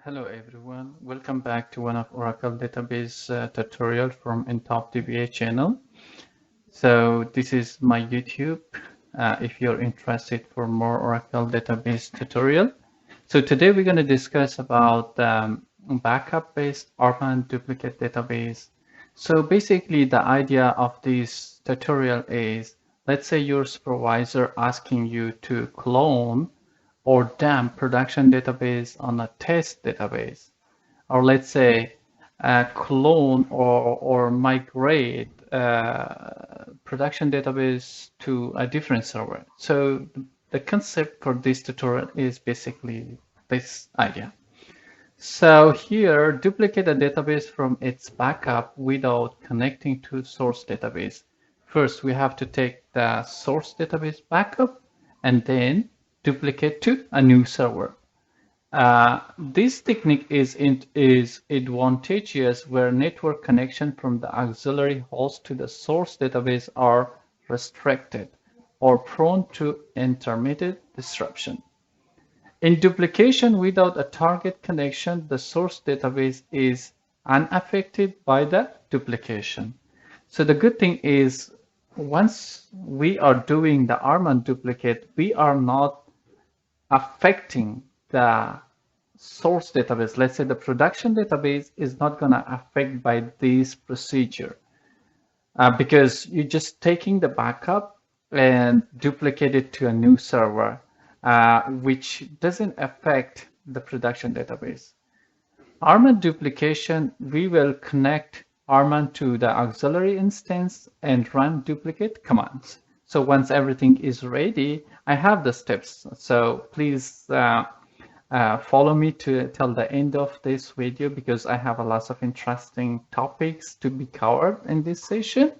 Hello everyone, welcome back to one of Oracle database tutorial from ENTOPDBA channel. So this is my YouTube if you're interested for more Oracle database tutorial. So today we're going to discuss about backup based RMAN duplicate database. So basically the idea of this tutorial is, let's say your supervisor asking you to clone or dump production database on a test database, or let's say clone or migrate production database to a different server. So the concept for this tutorial is basically this idea. So here, duplicate a database from its backup without connecting to source database. First, we have to take the source database backup and then duplicate to a new server. This technique is advantageous where network connection from the auxiliary host to the source database are restricted or prone to intermittent disruption. In duplication without a target connection, the source database is unaffected by the duplication. So the good thing is, once we are doing the RMAN duplicate, we are not affecting the source database. Let's say the production database is not going to affect by this procedure because you're just taking the backup and duplicate it to a new server, which doesn't affect the production database. RMAN duplication, we will connect RMAN to the auxiliary instance and run duplicate commands. So once everything is ready, I have the steps. So please follow me till the end of this video because I have a lot of interesting topics to be covered in this session.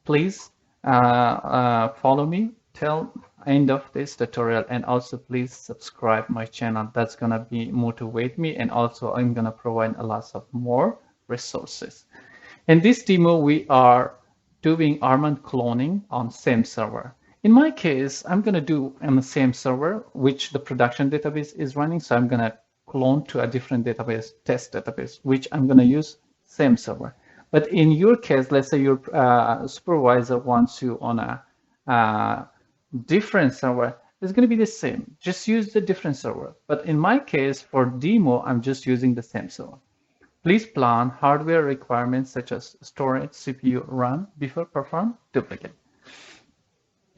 Please follow me till end of this tutorial, and also please subscribe my channel. That's gonna be motivate me, and also I'm gonna provide a lot of more resources. In this demo, we are doing RMAN cloning on same server. In my case, I'm going to do on the same server, which the production database is running. So I'm going to clone to a different database, test database, which I'm going to use same server. But in your case, let's say your supervisor wants you on a different server, it's going to be the same. Just use the different server. But in my case, for demo, I'm just using the same server. Please plan hardware requirements such as storage, CPU, RAM before perform duplicate.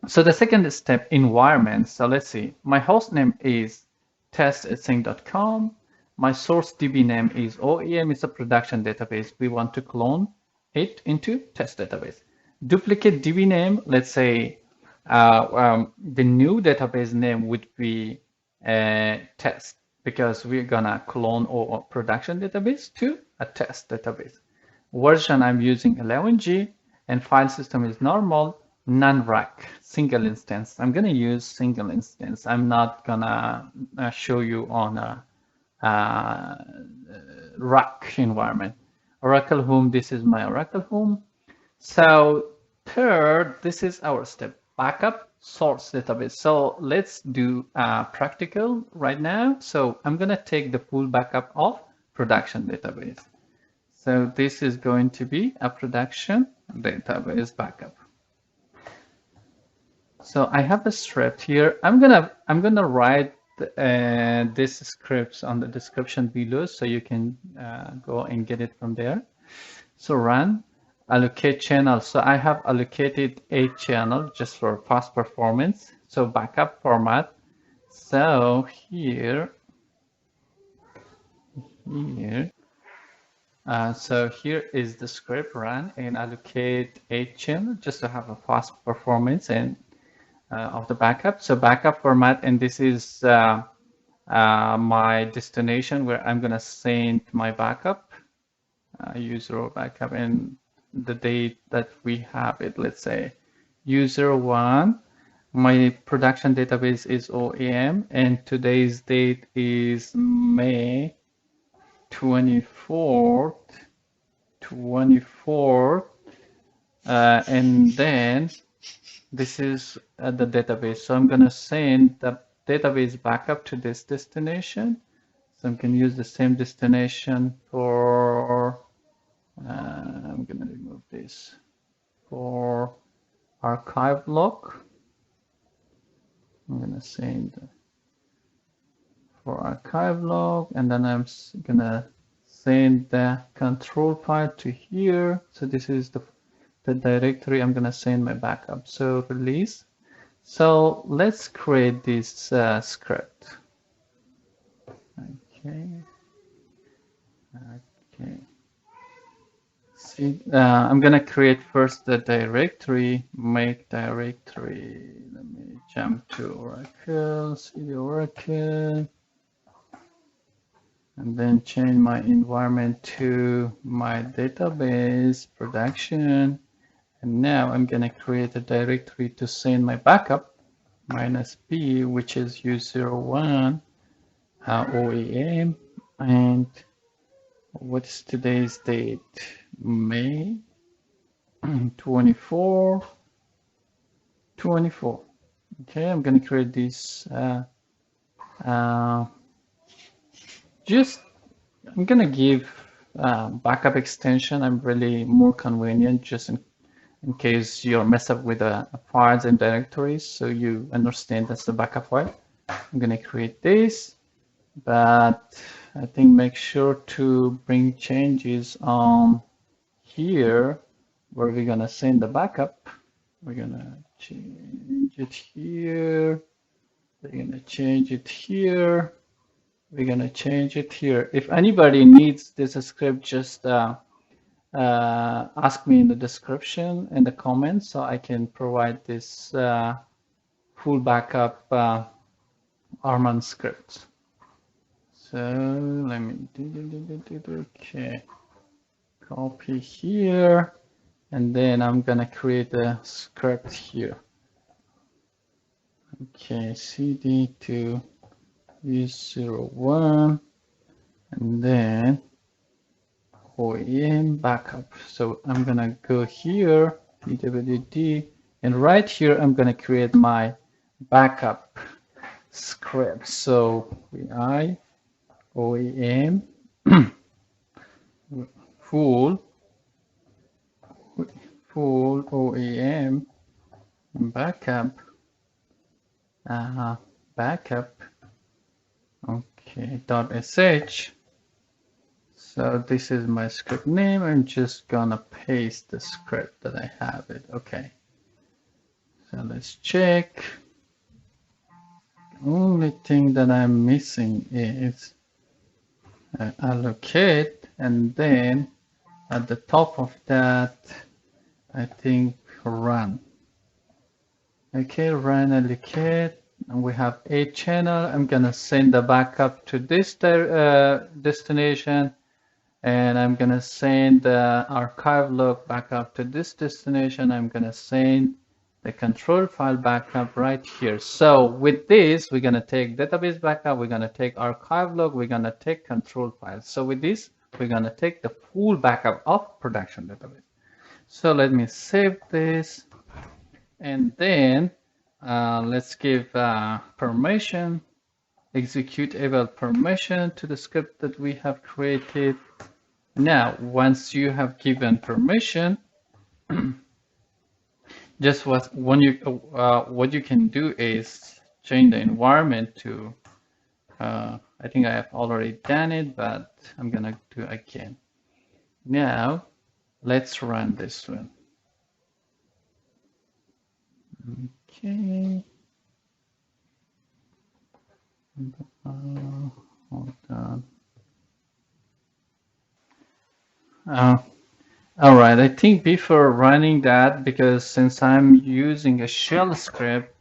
So the second step, environment. So let's see, my host name is test@sync.com. My source DB name is OEM. It's a production database. We want to clone it into test database. Duplicate DB name, let's say the new database name would be test, because we're gonna clone our production database to a test database. Version, I'm using 11G, and file system is normal, non-rack, single instance. I'm gonna use single instance. I'm not gonna show you on a rack environment. Oracle Home, this is my Oracle Home. So third, this is our step, backup source database. So let's do practical right now. So I'm going to take the full backup of production database. So this is going to be a production database backup. So I have a script here. I'm gonna write this scripts on the description below, so you can go and get it from there. So run. Allocate channel. So I have allocated 8 channel just for fast performance. So backup format. So here is the script, run and allocate 8 channel just to have a fast performance and of the backup. So backup format, and this is my destination where I'm gonna send my backup, user backup, and the date that we have it, let's say user 1. My production database is OEM, and today's date is May 24th, and then this is the database. So I'm going to send the database backup to this destination. So I'm going to use the same destination for, I'm going to remove this, for archive log. I'm going to send for archive log, and then I'm going to send the control file to here. So this is the directory I'm going to send my backup. So release. So let's create this script. Okay. Okay. See, I'm going to create first the directory, make directory. Let me jump to Oracle, CD Oracle, and then change my environment to my database production. And now I'm going to create a directory to send my backup -b, which is U01 OEM. And what's today's date? May 24. Okay, I'm going to create this. I'm going to give backup extension. I'm really more convenient just in case you're messed up with files and directories, so you understand that's the backup file. I'm going to create this, but I think make sure to bring changes on here where we're going to send the backup. We're going to change it here. We're going to change it here. We're going to change it here. If anybody needs this script, just ask me in the description, in the comments, so I can provide this full backup RMAN script. So let me do okay. Copy here, and then I'm gonna create a script here. Okay, CD to U01, and then OEM backup. So I'm gonna go here, DWD, and right here I'm gonna create my backup script. So VI OEM full OEM backup backup. Okay, .sh. So this is my script name. I'm just gonna paste the script that I have it. Okay. So let's check. The only thing that I'm missing is allocate, and then at the top of that, I think run. Okay, run allocate, and we have 8 channel. I'm gonna send the backup to this destination, and I'm gonna send the archive log backup to this destination. I'm gonna send the control file backup right here. So with this, we're gonna take database backup, we're gonna take archive log, we're gonna take control file. So with this, we're gonna take the full backup of production database. So let me save this, and then let's give permission, executable permission to the script that we have created. Now, once you have given permission, just what you can do is change the environment to, I think I have already done it, but I'm gonna do again. Now, let's run this one. Okay. Hold on. All right, I think before running that, because since I'm using a shell script,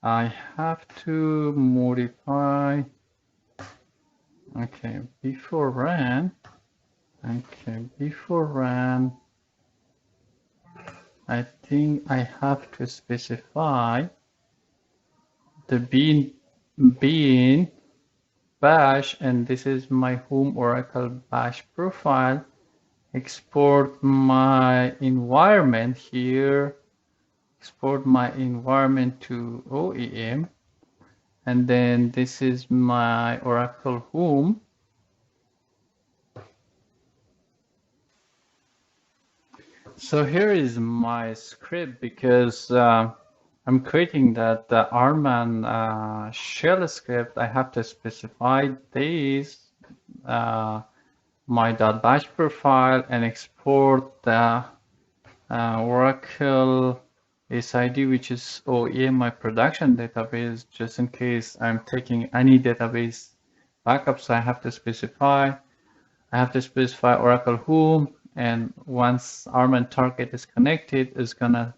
I have to modify. Okay, before run. Okay, before run, I think I have to specify the bean bash, and this is my home Oracle bash profile. Export my environment here, export my environment to OEM, and then this is my Oracle home. So here is my script because I'm creating that the RMAN shell script. I have to specify this my .bash profile and export the Oracle SID, which is OEM, my production database, just in case I'm taking any database backup. So I have to specify Oracle whom, and once RMAN target is connected, it's gonna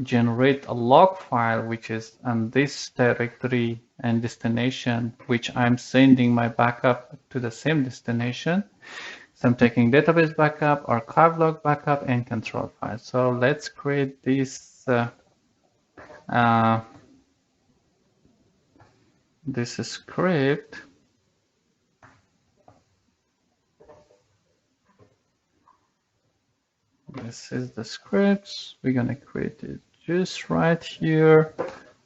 generate a log file which is on this directory and destination, which I'm sending my backup to the same destination. So I'm taking database backup, archive log backup, and control file. So let's create this this script. This is the scripts. We're gonna create it just right here.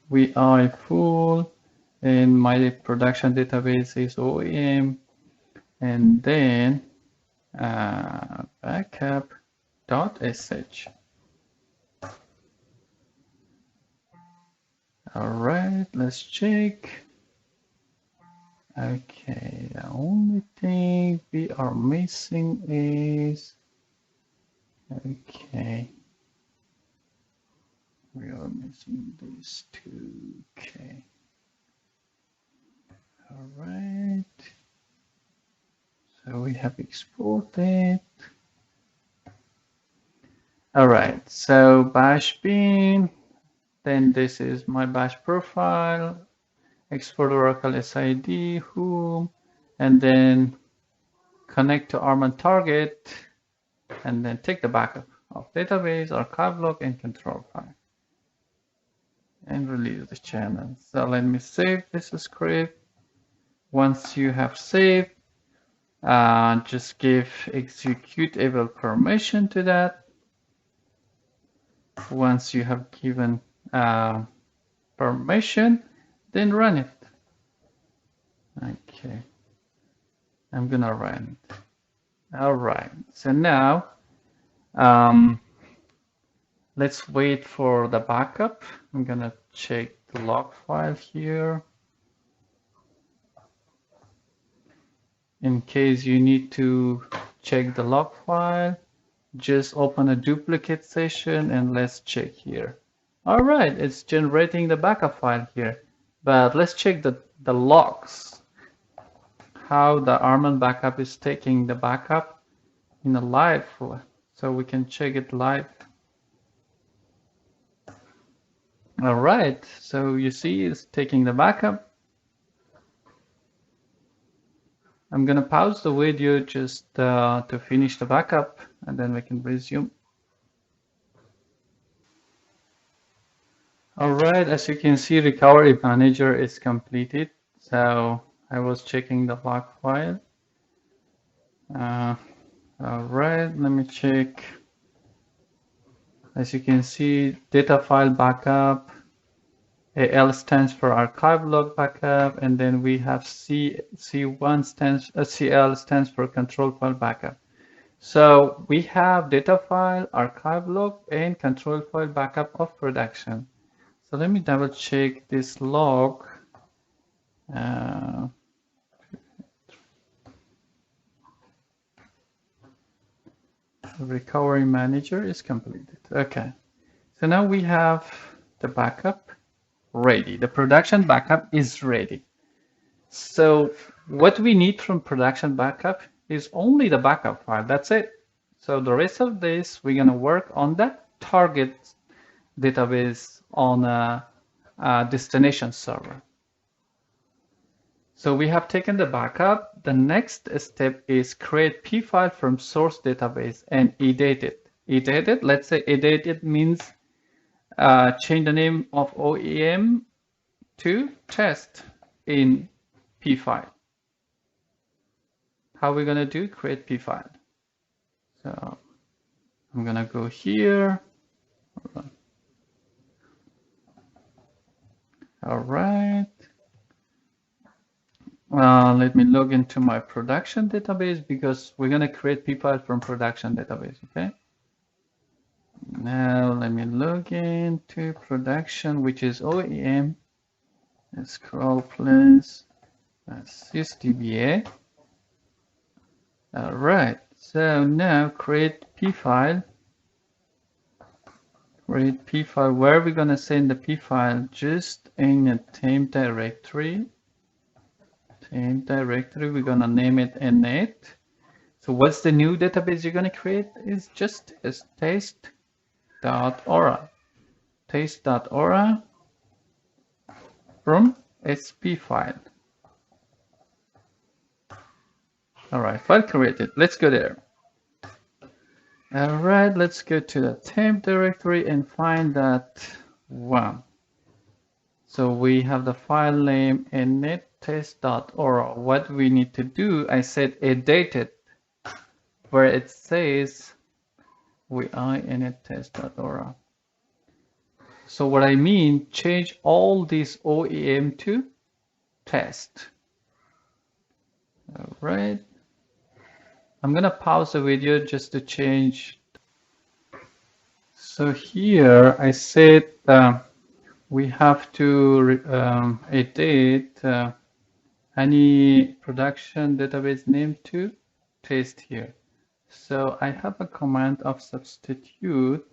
We are full, and my production database is OEM, and then backup.sh. All right, let's check. Okay, the only thing we are missing is, okay, we are missing these two. Okay. All right. So we have exported. All right. So bash bin. Then this is my bash profile. Export Oracle SID whom, and then connect to RMAN target, and then take the backup of database, archive log, and control file, and release the channel. So let me save this script. Once you have saved, just give executable permission to that. Once you have given permission, then run it. Okay, I'm gonna run it. All right, so now let's wait for the backup. I'm gonna check the log file here. In case you need to check the log file, just open a duplicate session and let's check here. All right, it's generating the backup file here, but let's check the logs, how the RMAN backup is taking the backup in a live, so we can check it live. All right, so you see it's taking the backup. I'm gonna pause the video just to finish the backup, and then we can resume. All right, as you can see, recovery manager is completed. So I was checking the log file. All right, let me check. As you can see, data file backup. AL stands for archive log backup, and then we have C1 stands, CL stands for control file backup. So we have data file, archive log, and control file backup of production. So let me double check this log. Recovery manager is completed. Okay, so now we have the backup ready. The production backup is ready. So what we need from production backup is only the backup file. That's it. So the rest of this, we're going to work on that target database on a destination server. So we have taken the backup. The next step is create P file from source database and edit it. Edit it, let's say edit it means change the name of OEM to test in P file. How are we going to do? Create P file. So I'm going to go here. All right. Let me log into my production database because we're going to create P file from production database. Okay. Now let me log into production, which is OEM. Let's scroll please. That's DBA. All right. So now create P file. Create P file. Where are we gonna send the P file? Just in a temp directory. Temp directory. We're gonna name it init. So what's the new database you're gonna create? Is just as taste.aura. Taste.aura from SP file. All right, file created. Let's go there. All right, let's go to the temp directory and find that one. So we have the file name init test.aura. What we need to do, I said edit it where it says we are init test.aura. So what I mean, change all these OEM to test. All right. I'm gonna pause the video just to change. So here I said we have to edit any production database name to test here. So I have a command of substitute.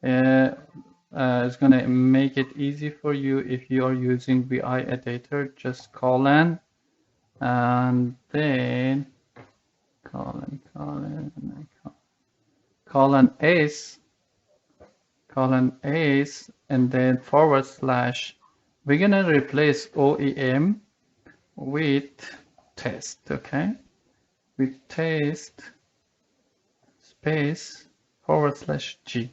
It's gonna make it easy for you if you are using BI editor. Just colon and then colon S and then /. We're gonna replace OEM with test, okay? With test space /G.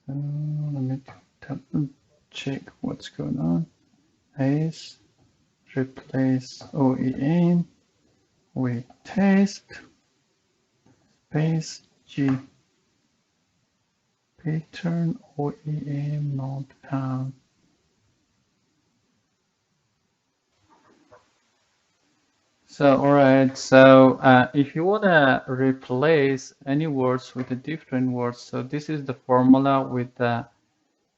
So let me check what's going on. Is replace OEM with test space G. Pattern OEM not found. So all right, so if you want to replace any words with a different words, so this is the formula with the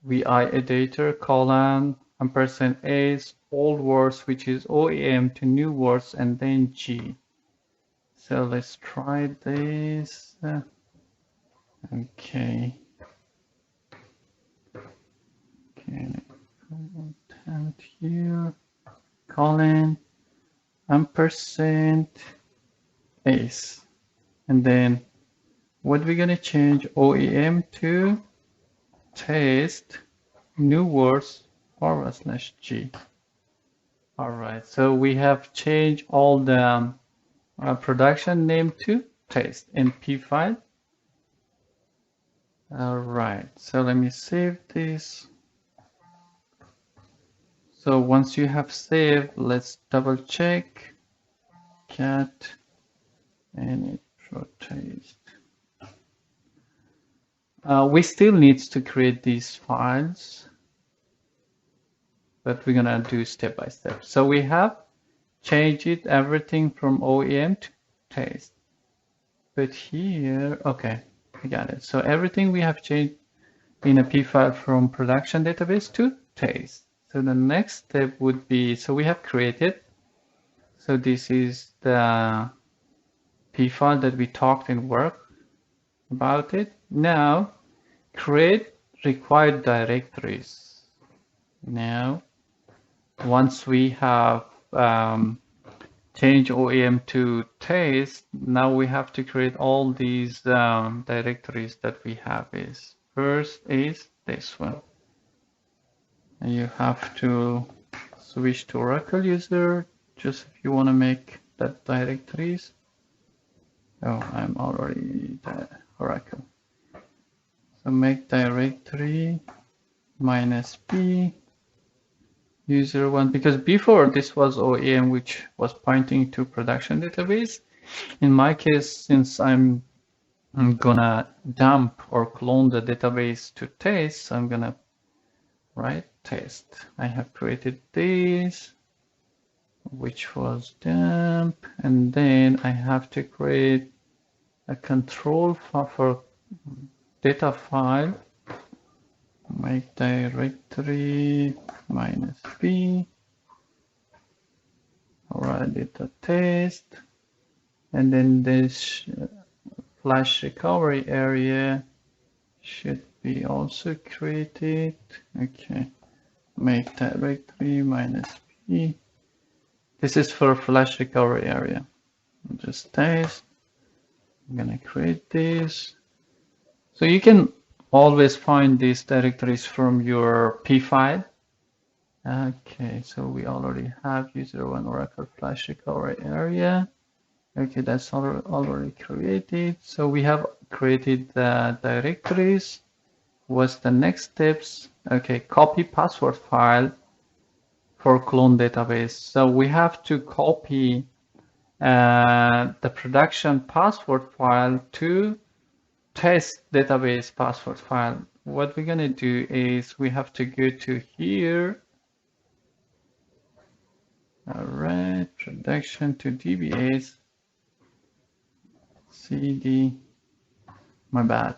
VI editor colon ampersand S old words, which is OEM to new words, and then G. So let's try this. Okay. Content here. Colon ampersand S, and then what we're gonna change OEM to test new words /G. All right, so we have changed all the production name to test in P file. All right, so let me save this. So once you have saved, let's double check cat and it protest. We still need to create these files, but we're gonna do step by step. So we have changed it everything from OEM to test. But here, okay, I got it. So everything we have changed in a P file from production database to test. So the next step would be, so we have created. So this is the P file that we talked in work about it. Now create required directories. Now, once we have changed OEM to test, now we have to create all these directories that we have. Is first is this one. And you have to switch to Oracle user just if you want to make that directories. Oh, I'm already the Oracle. So make directory -b user one, because before this was OEM, which was pointing to production database. In my case, since I'm gonna dump or clone the database to test, so I'm gonna write test. I have created this. which was temp, and then I have to create a control for data file, make directory -b, alright, data test, and then this flash recovery area should be also created. Okay, make directory -p. This is for flash recovery area. Just test. I'm gonna create this. So you can always find these directories from your P file. Okay, so we already have user1 Oracle Flash Recovery area. Okay, that's already created. So we have created the directories. What's the next steps? Okay, copy password file for clone database. So we have to copy the production password file to test database password file. What we're going to do is we have to go to here. All right, production to DBAs. CD, my bad.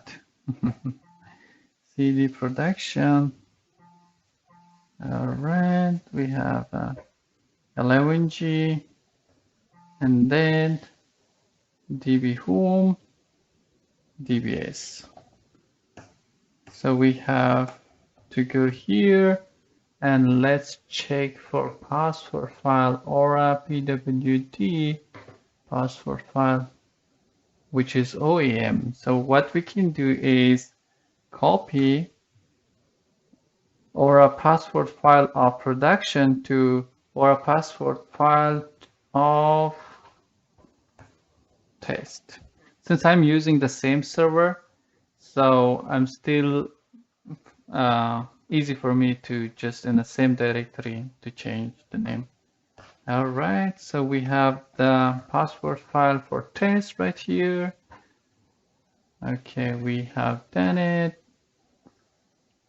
CD production. All right, we have 11G, and then DB home, DBAs. So we have to go here and let's check for password file Aura pwd password file, which is OEM. So what we can do is copy Aura password file of production to Aura password file of test. Since I'm using the same server, so I'm still easy for me to just in the same directory to change the name. All right, so we have the password file for test right here. Okay, we have done it.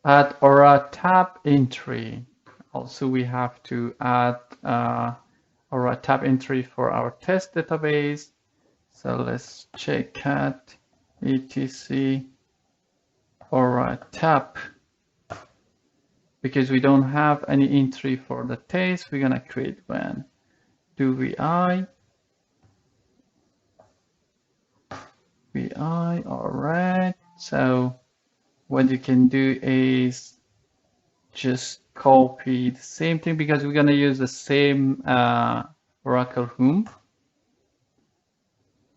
Add Aura tab entry. Also, we have to add Aura tab entry for our test database. So let's check cat etc Aura tab. Because we don't have any entry for the test, we're gonna create one. Do vi, all right. So what you can do is just copy the same thing because we're gonna use the same Oracle home.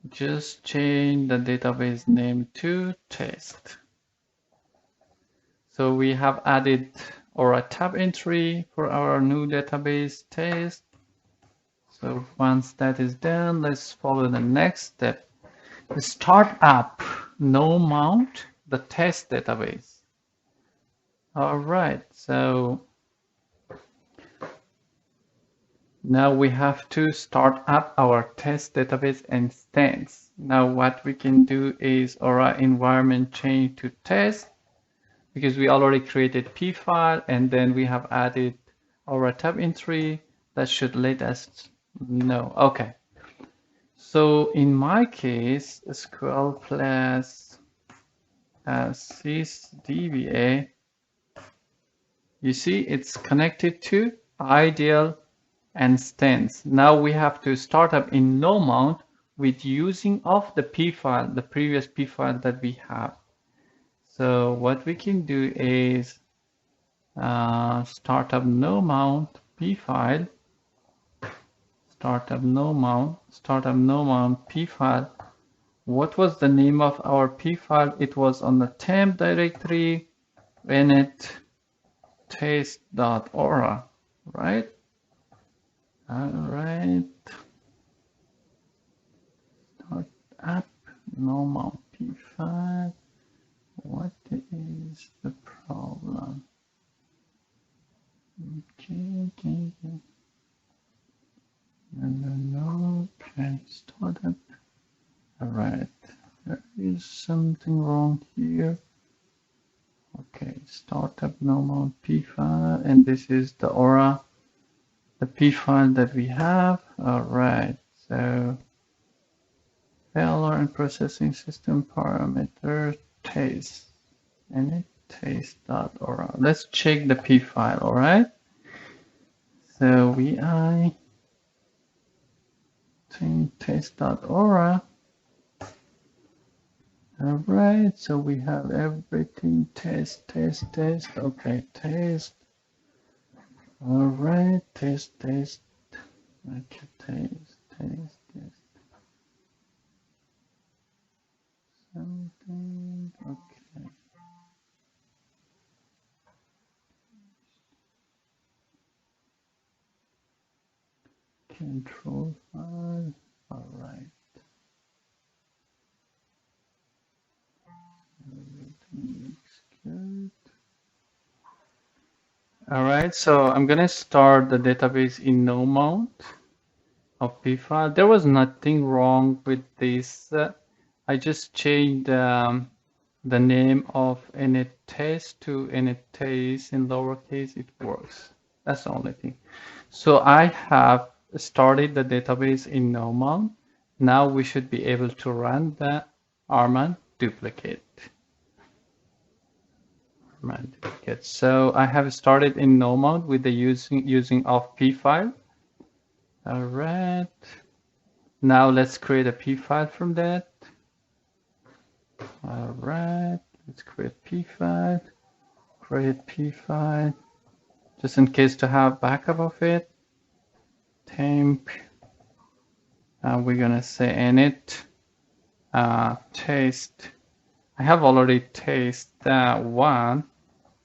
Just change the database name to test. So we have added Aura tab entry for our new database test. So once that is done, let's follow the next step. Start up, no mount the test database. All right, so now we have to start up our test database instance. Now what we can do is Aura environment change to test because we already created P file and then we have added Aura tab entry that should let us know. Okay. So in my case, SQL plus sysdba, you see it's connected to ideal instance. Now we have to start up in no mount with using of the P file, the previous P file that we have. So what we can do is start up no mount P file, start up no mount P file. What was the name of our P file? It was on the temp directory init test.aura, right? All right. Start up no mount P file. What is the problem? Okay. No, okay, start up. All right, there is something wrong here. Okay, start up no mount P file, and this is the Aura the P file that we have. All right, so failure and processing system parameter taste and taste.aura. Let's check the P file. All right, so vi taste.aura. All right, so we have everything test. Okay, taste. All right, taste. Okay, taste. Something. Okay. Control file. All right. Everything looks good. All right, so I'm gonna start the database in no mount of P file. There was nothing wrong with this. I just changed the name of init test to init taste in lowercase. It works. That's the only thing. So I have started the database in no mount. Now we should be able to run the RMAN duplicate. So I have started in no mount with the using of P file. All right. Now let's create a P file from that. All right. Let's create P file. Create P file. Just in case to have backup of it. Temp. We're gonna say init taste. I have already taste that one,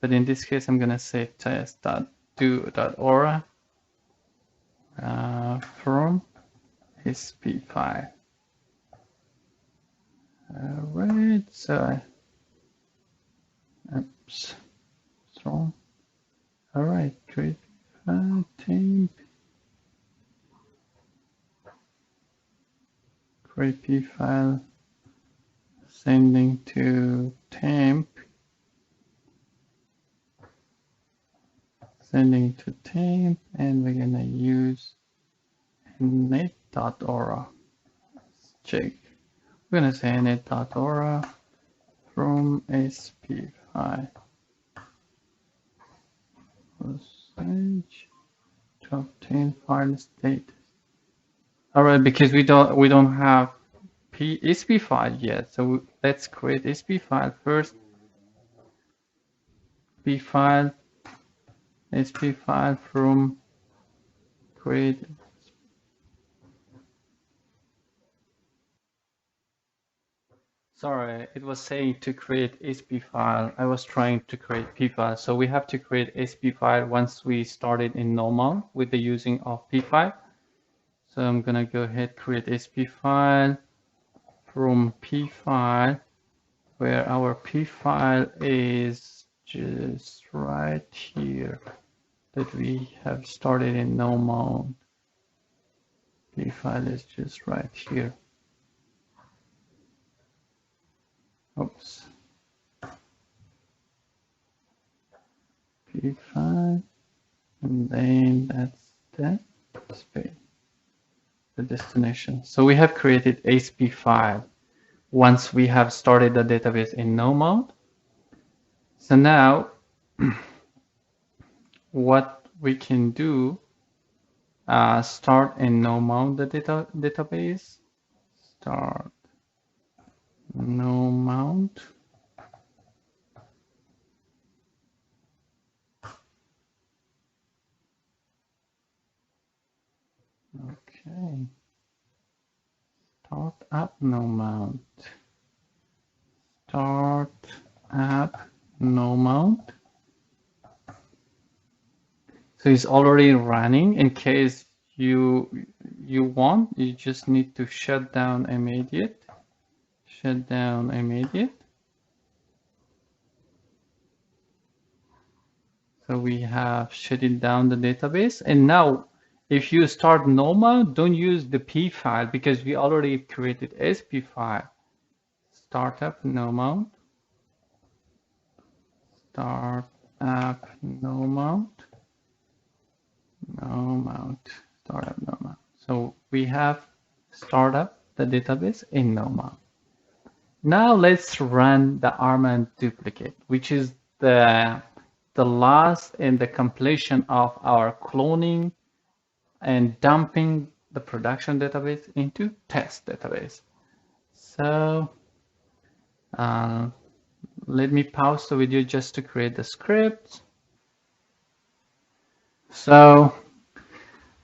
but in this case I'm gonna say test.do.aura from sp file. All right, so oops, what's wrong? All right, create file temp. Create P file, sending to temp, and we're gonna use init.aura. Let's check. We're gonna say init.aura from sp file. Percentage to obtain file status. All right, because we don't have sp file yet, so let's create sp file first. sp file from create. Sorry, it was saying to create sp file. I was trying to create p file, so we have to create sp file once we started in normal with the using of p file. So I'm gonna go ahead create sp file from p file, where our p file is just right here that we have started in no mount. P file is just right here. Oops. P file, and then that's that space, the destination. So we have created sp file once we have started the database in no mount. So now what we can do, start in no mount the database, start no mount. Okay. Start up no mount. Start app no mount. So it's already running. In case you want, you just need to shut down immediate. Shut down immediate. So we have shutting down the database. And now if you start no mount, don't use the P file because we already created sp file. Startup no mount. Start app no mount. no mount, startup no mount. So we have startup the database in no mount. Now let's run the RMAN duplicate, which is the last in the completion of our cloning and dumping the production database into test database. So let me pause the video just to create the script. So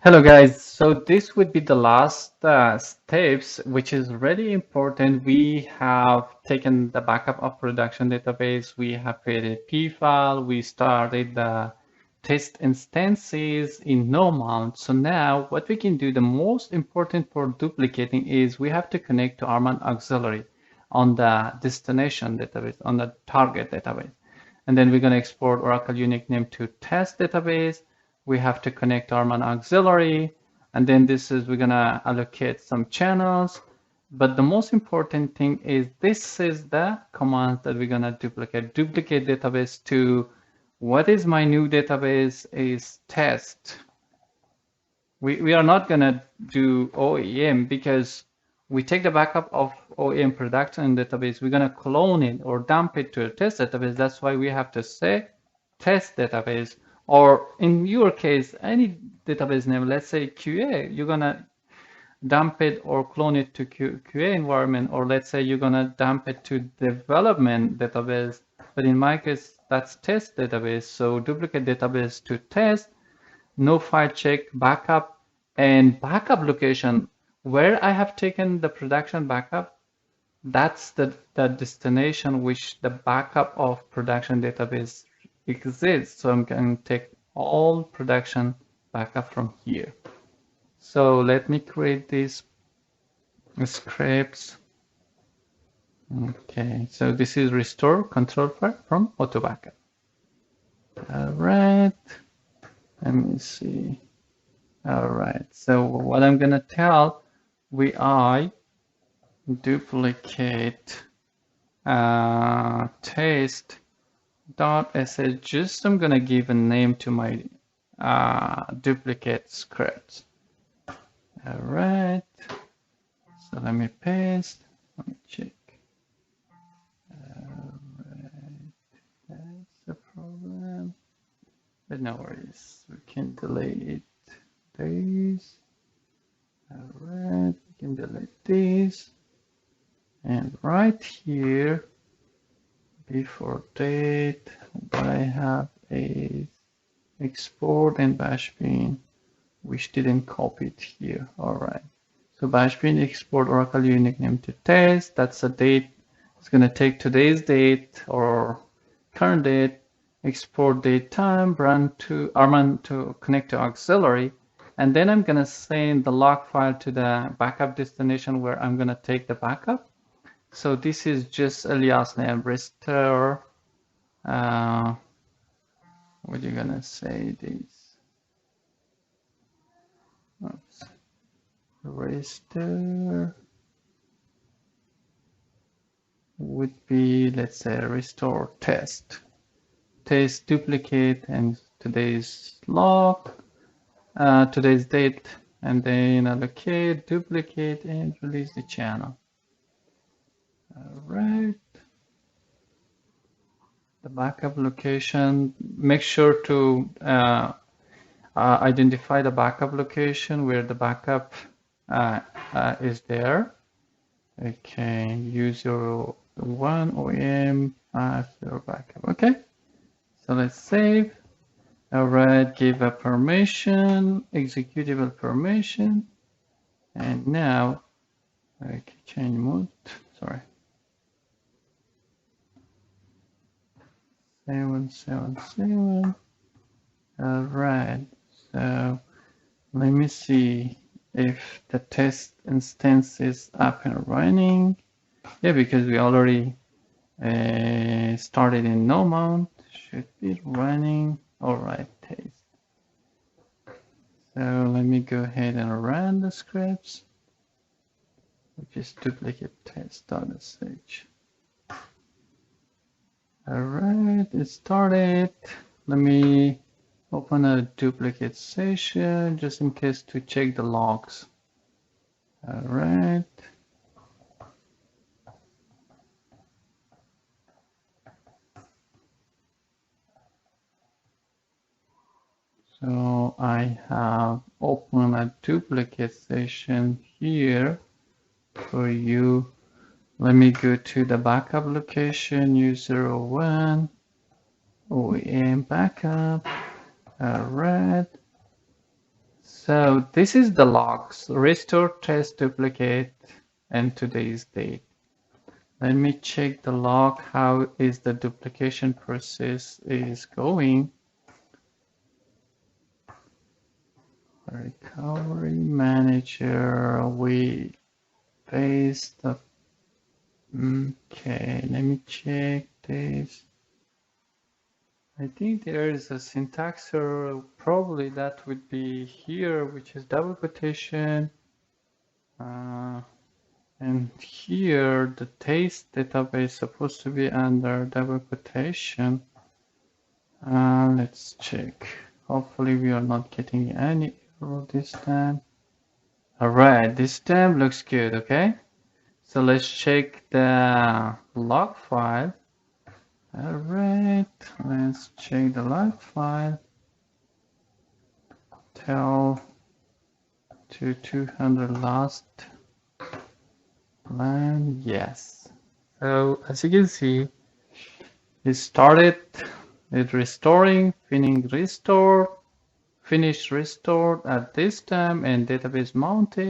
hello guys, so this would be the last steps, which is really important. We have taken the backup of production database, we have created P file, we started the test instances in no mount. So now what we can do, the most important for duplicating is we have to connect to RMAN auxiliary on the destination database, on the target database. And then we're going to export Oracle unique name to test database. We have to connect RMAN auxiliary, and then this is, we're gonna allocate some channels. But the most important thing is this is the command that we're gonna duplicate database to, what is my new database is test. We are not gonna do OEM because we take the backup of OEM production database, we're gonna clone it or dump it to a test database. That's why we have to say test database. Or in your case, any database name, let's say QA, you're gonna dump it or clone it to QA environment, or let's say you're gonna dump it to development database. But in my case, that's test database. So duplicate database to test, no file check, backup, and backup location. Where I have taken the production backup, that's the destination which the backup of production database exists. So I'm going to take all production backup from here. So let me create these scripts. Okay, so this is restore control file from auto backup. All right, let me see. All right, so what I'm going to tell, I duplicate test .sh. Just I'm gonna give a name to my duplicate script. All right, so let me paste, let me check. All right, that's the problem, but no worries, we can delete these. All right, we can delete these, and right here before date, what I have is export and bash bin, which didn't copy it here. All right, so bash bin export Oracle unique name to test. That's the date. It's going to take today's date or current date, export date time, run to RMAN to connect to auxiliary, and then I'm going to send the log file to the backup destination where I'm going to take the backup. So this is just alias name restore. What are you gonna say this? Oops. Restore would be, let's say, restore test. Test duplicate and today's log, today's date, and then allocate, duplicate, and release the channel. All right. The backup location, make sure to identify the backup location where the backup is there. Okay, use your one OEM as your backup. Okay, so let's save. All right, give a permission, executable permission, and now I can change mode. Sorry. 777. All right, so let me see if the test instance is up and running. Yeah, because we already started in no mount, should be running. All right, test. So let me go ahead and run the scripts, which is duplicate test.sh. All right, it started. Let me, oh, open a duplicate session just in case to check the logs. All right. So I have opened a duplicate session here for you. Let me go to the backup location, user01, OEM backup. All right. So this is the logs, restore, test, duplicate, and today's date. Let me check the log, how is the duplication process is going. Recovery manager, we paste the, okay, let me check this. I think there is a syntax error, probably that would be here, which is double quotation. And here the taste database is supposed to be under double quotation. Let's check. Hopefully we are not getting any error this time. All right, this time looks good, okay? So let's check the log file. All right, let's check the log file. Tell to 200 last plan, yes. So as you can see, it started with restoring, finish restored at this time, and database mounted.